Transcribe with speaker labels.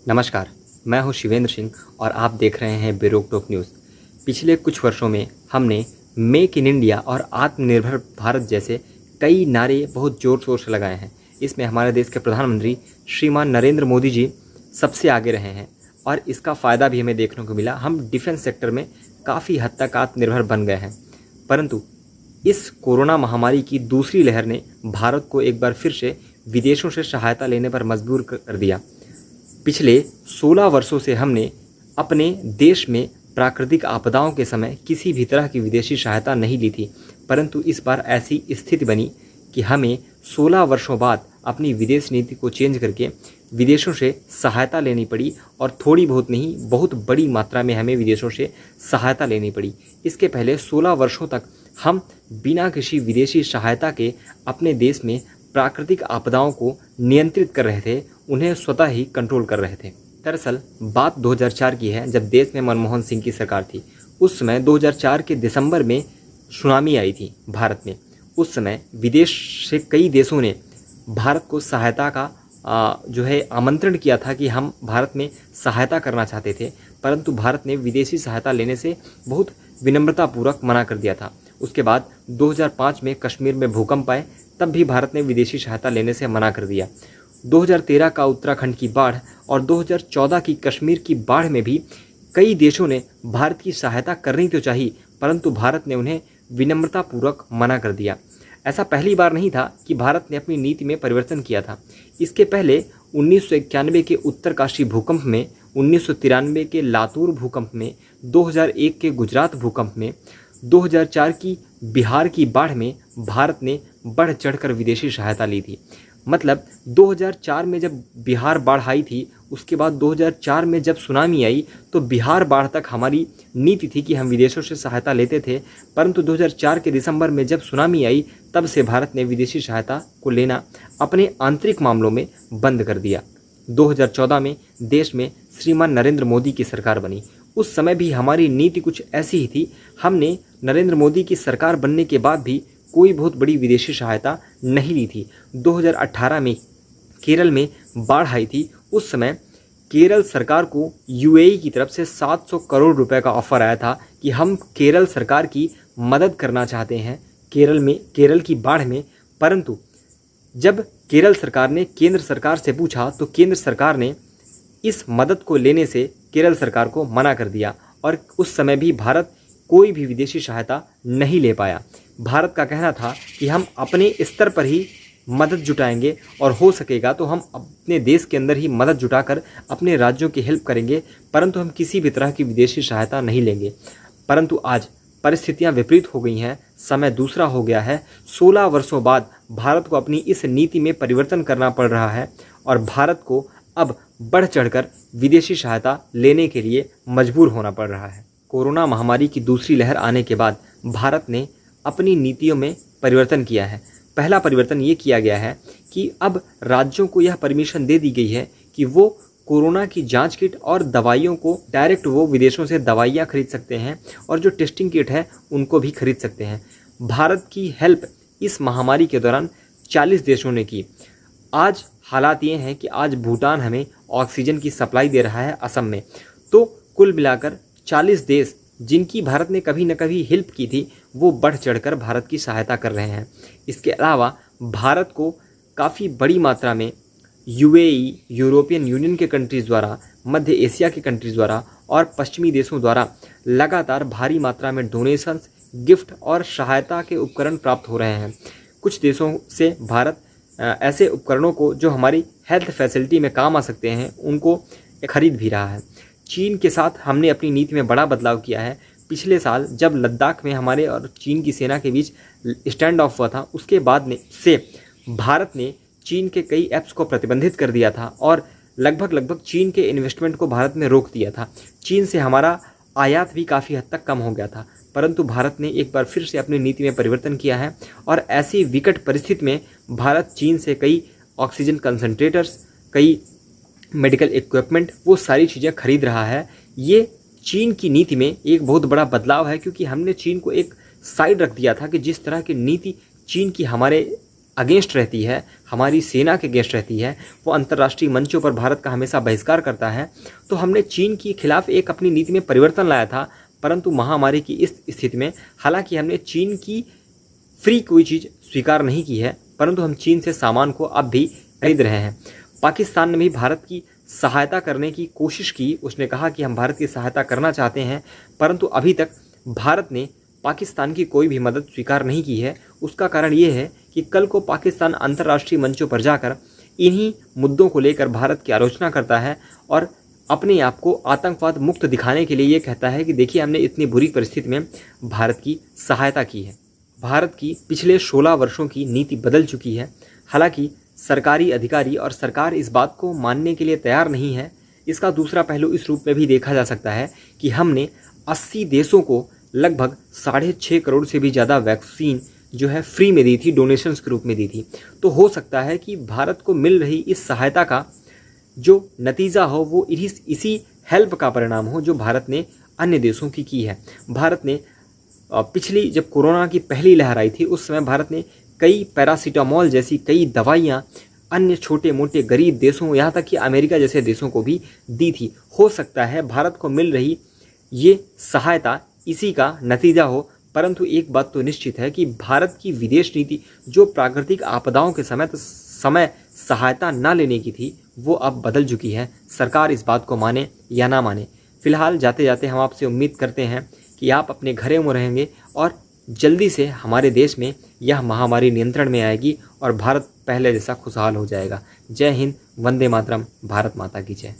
Speaker 1: नमस्कार, मैं हूं शिवेंद्र सिंह और आप देख रहे हैं बेरोक टोक न्यूज़। पिछले कुछ वर्षों में हमने मेक इन इंडिया और आत्मनिर्भर भारत जैसे कई नारे बहुत ज़ोर शोर से लगाए हैं। इसमें हमारे देश के प्रधानमंत्री श्रीमान नरेंद्र मोदी जी सबसे आगे रहे हैं और इसका फ़ायदा भी हमें देखने को मिला। हम डिफेंस सेक्टर में काफ़ी हद तक आत्मनिर्भर बन गए हैं। परंतु इस कोरोना महामारी की दूसरी लहर ने भारत को एक बार फिर से विदेशों से सहायता लेने पर मजबूर कर दिया। पिछले 16 वर्षों से हमने अपने देश में प्राकृतिक आपदाओं के समय किसी भी तरह की विदेशी सहायता नहीं ली थी, परंतु इस बार ऐसी स्थिति बनी कि हमें 16 वर्षों बाद अपनी विदेश नीति को चेंज करके विदेशों से सहायता लेनी पड़ी और थोड़ी बहुत नहीं, बहुत बड़ी मात्रा में हमें विदेशों से सहायता लेनी पड़ी। इसके पहले 16 वर्षों तक हम बिना किसी विदेशी सहायता के अपने देश में प्राकृतिक आपदाओं को नियंत्रित कर रहे थे, उन्हें स्वतः ही कंट्रोल कर रहे थे। दरअसल बात 2004 की है, जब देश में मनमोहन सिंह की सरकार थी। उस समय 2004 के दिसंबर में सुनामी आई थी भारत में। उस समय विदेश से कई देशों ने भारत को सहायता का आमंत्रण किया था कि हम भारत में सहायता करना चाहते थे, परंतु भारत ने विदेशी सहायता लेने से बहुत विनम्रतापूर्वक मना कर दिया था। उसके बाद 2005 में कश्मीर में भूकंप आए, तब भी भारत ने विदेशी सहायता लेने से मना कर दिया। 2013 का उत्तराखंड की बाढ़ और 2014 की कश्मीर की बाढ़ में भी कई देशों ने भारत की सहायता करनी तो चाहिए, परंतु भारत ने उन्हें विनम्रतापूर्वक मना कर दिया। ऐसा पहली बार नहीं था कि भारत ने अपनी नीति में परिवर्तन किया था। इसके पहले 1991 के उत्तरकाशी भूकंप में, 1993 के लातूर भूकंप में, 2001 के गुजरात भूकंप में, 2004 की बिहार की बाढ़ में भारत ने बढ़ चढ़कर विदेशी सहायता ली थी। मतलब 2004 में जब बिहार बाढ़ आई थी, उसके बाद 2004 में जब सुनामी आई तो बिहार बाढ़ तक हमारी नीति थी कि हम विदेशों से सहायता लेते थे, परंतु 2004 के दिसंबर में जब सुनामी आई तब से भारत ने विदेशी सहायता को लेना अपने आंतरिक मामलों में बंद कर दिया। 2014 में देश में श्रीमान नरेंद्र मोदी की सरकार बनी। उस समय भी हमारी नीति कुछ ऐसी ही थी। हमने नरेंद्र मोदी की सरकार बनने के बाद भी कोई बहुत बड़ी विदेशी सहायता नहीं ली थी। 2018 में केरल में बाढ़ आई थी। उस समय केरल सरकार को यूएई की तरफ से 700 करोड़ रुपए का ऑफर आया था कि हम केरल सरकार की मदद करना चाहते हैं केरल की बाढ़ में। परंतु जब केरल सरकार ने केंद्र सरकार से पूछा तो केंद्र सरकार ने इस मदद को लेने से केरल सरकार को मना कर दिया और उस समय भी भारत कोई भी विदेशी सहायता नहीं ले पाया। भारत का कहना था कि हम अपने स्तर पर ही मदद जुटाएंगे और हो सकेगा तो हम अपने देश के अंदर ही मदद जुटाकर अपने राज्यों की हेल्प करेंगे, परंतु हम किसी भी तरह की विदेशी सहायता नहीं लेंगे। परंतु आज परिस्थितियां विपरीत हो गई हैं, समय दूसरा हो गया है। 16 वर्षों बाद भारत को अपनी इस नीति में परिवर्तन करना पड़ रहा है और भारत को अब बढ़ चढ़कर विदेशी सहायता लेने के लिए मजबूर होना पड़ रहा है। कोरोना महामारी की दूसरी लहर आने के बाद भारत ने अपनी नीतियों में परिवर्तन किया है। पहला परिवर्तन ये किया गया है कि अब राज्यों को यह परमिशन दे दी गई है कि वो कोरोना की जांच किट और दवाइयों को डायरेक्ट वो विदेशों से दवाइयाँ खरीद सकते हैं और जो टेस्टिंग किट है उनको भी खरीद सकते हैं। भारत की हेल्प इस महामारी के दौरान 40 देशों ने की। आज हालात ये हैं कि आज भूटान हमें ऑक्सीजन की सप्लाई दे रहा है असम में। तो कुल मिलाकर 40 देश जिनकी भारत ने कभी न कभी हेल्प की थी, वो बढ़ चढ़कर भारत की सहायता कर रहे हैं। इसके अलावा भारत को काफ़ी बड़ी मात्रा में यूएई, यूरोपियन यूनियन के कंट्रीज़ द्वारा, मध्य एशिया के कंट्रीज़ द्वारा और पश्चिमी देशों द्वारा लगातार भारी मात्रा में डोनेशंस, गिफ्ट और सहायता के उपकरण प्राप्त हो रहे हैं। कुछ देशों से भारत ऐसे उपकरणों को जो हमारी हेल्थ फैसिलिटी में काम आ सकते हैं उनको खरीद भी रहा है। चीन के साथ हमने अपनी नीति में बड़ा बदलाव किया है। पिछले साल जब लद्दाख में हमारे और चीन की सेना के बीच स्टैंड ऑफ हुआ था, उसके बाद से भारत ने चीन के कई ऐप्स को प्रतिबंधित कर दिया था और लगभग चीन के इन्वेस्टमेंट को भारत में रोक दिया था। चीन से हमारा आयात भी काफ़ी हद तक कम हो गया था, परंतु भारत ने एक बार फिर से अपनी नीति में परिवर्तन किया है और ऐसी विकट परिस्थिति में भारत चीन से कई ऑक्सीजन कंसंट्रेटर्स, कई मेडिकल इक्विपमेंट, वो सारी चीज़ें खरीद रहा है। ये चीन की नीति में एक बहुत बड़ा बदलाव है, क्योंकि हमने चीन को एक साइड रख दिया था कि जिस तरह की नीति चीन की हमारे अगेंस्ट रहती है, हमारी सेना के अगेंस्ट रहती है, वो अंतर्राष्ट्रीय मंचों पर भारत का हमेशा बहिष्कार करता है, तो हमने चीन के खिलाफ एक अपनी नीति में परिवर्तन लाया था। परंतु महामारी की इस स्थिति में हालांकि हमने चीन की फ्री कोई चीज़ स्वीकार नहीं की है, परंतु हम चीन से सामान को अब भी खरीद रहे हैं। पाकिस्तान ने भी भारत की सहायता करने की कोशिश की, उसने कहा कि हम भारत की सहायता करना चाहते हैं, परंतु अभी तक भारत ने पाकिस्तान की कोई भी मदद स्वीकार नहीं की है। उसका कारण ये है कि कल को पाकिस्तान अंतर्राष्ट्रीय मंचों पर जाकर इन्हीं मुद्दों को लेकर भारत की आलोचना करता है और अपने आप को आतंकवाद मुक्त दिखाने के लिए ये कहता है कि देखिए हमने इतनी बुरी परिस्थिति में भारत की सहायता की है। भारत की पिछले 16 वर्षों की नीति बदल चुकी है। हालांकि सरकारी अधिकारी और सरकार इस बात को मानने के लिए तैयार नहीं है। इसका दूसरा पहलू इस रूप में भी देखा जा सकता है कि हमने 80 देशों को लगभग 6.5 करोड़ से भी ज़्यादा वैक्सीन जो है फ्री में दी थी, डोनेशंस के रूप में दी थी। तो हो सकता है कि भारत को मिल रही इस सहायता का जो नतीजा हो वो इसी हेल्प का परिणाम हो जो भारत ने अन्य देशों की है। भारत ने पिछली जब कोरोना की पहली लहर आई थी उस समय भारत ने कई पैरासीटामोल जैसी कई दवाइयाँ अन्य छोटे मोटे गरीब देशों, यहाँ तक कि अमेरिका जैसे देशों को भी दी थी। हो सकता है भारत को मिल रही ये सहायता इसी का नतीजा हो। परंतु एक बात तो निश्चित है कि भारत की विदेश नीति जो प्राकृतिक आपदाओं के समय सहायता न लेने की थी वो अब बदल चुकी है। सरकार इस बात को माने या ना माने, फिलहाल जाते जाते हम आपसे उम्मीद करते हैं कि आप अपने घरों में रहेंगे और जल्दी से हमारे देश में यह महामारी नियंत्रण में आएगी और भारत पहले जैसा खुशहाल हो जाएगा। जय हिंद, वंदे मातरम, भारत माता की जय।